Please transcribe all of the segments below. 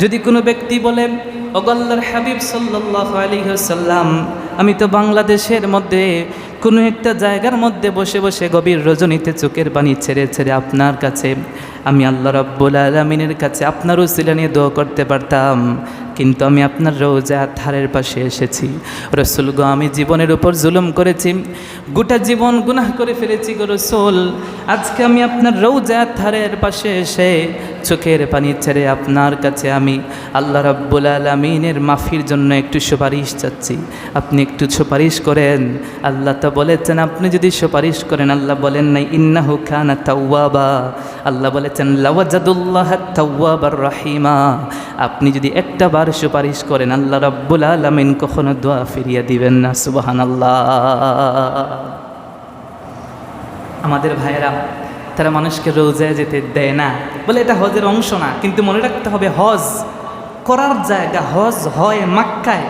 যদি কোনো ব্যক্তি বলে, ওগো আল্লাহর হাবিব সাল্লাল্লাহু আলাইহি ওয়াসাল্লাম, আমি তো বাংলাদেশের মধ্যে কোনো একটা জায়গার মধ্যে বসে বসে গভীর রজনীতে চোখের পানি ছেড়ে ছেড়ে আপনার কাছে আমি আল্লাহ রাব্বুল আলামিনের কাছে আপনার উসিলা নিয়ে দোয়া করতে পারতাম, কিন্তু আমি আপনার রওজা ধারের পাশে এসেছি। রাসূল গো, আমি জীবনের উপর জুলুম করেছি, গোটা জীবন গুনাহ করে ফেলেছি গো রাসূল। আজকে আমি আপনার রওজা ধারের পাশে এসে চোখের পানি ছেড়ে আপনার কাছে আমি আল্লাহ রাব্বুল আলামিনের মাফির জন্য একটু সুপারিশ চাচ্ছি, আপনি একটু সুপারিশ করেন। আল্লাহ তো বলেছেন আপনি যদি সুপারিশ করেন, আল্লাহ বলেন নাই ইন্নাহু কানা তাওয়াবা, আল্লাহ বলেছেন লাওয়াজাদুল্লাহ তাওয়াবার রাহিমা। আপনি যদি একটা বার সুপারিশ করেন, আল্লাহ রাব্বুল আলামিন কখনো দোয়া ফিরিয়ে দিবেন না। সুবহানাল্লাহ। আমাদের ভাইয়েরা তারা মানুষকে রোজায় যেতে দেয় না, বলে এটা হজের অংশ না। কিন্তু মনে রাখতে হবে, হজ করার জায়গা, হজ হয় মক্কায়।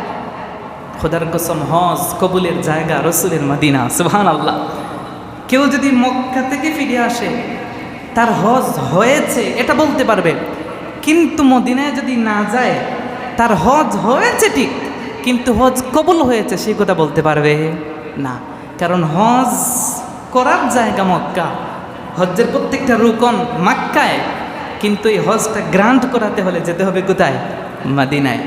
খোদার কসম, হজ কবুলের জায়গা রসুলের মদিনা। সুবহানাল্লাহ। কেউ যদি মক্কা থেকে ফিরে আসে, তার হজ হয়েছে এটা বলতে পারবে, কিন্তু মদিনায় যদি না যায়, তার হজ হয়েছে ঠিক, কিন্তু হজ কবুল হয়েছে সেই কথা বলতে পারবে না। কারণ হজ করার জায়গা মক্কা, হজ্জের প্রত্যেকটা রুকন মক্কায়, কিন্তু এই হজটা গ্রান্ট করাতে হলে যেতে হবে কোথায়? মদিনায়।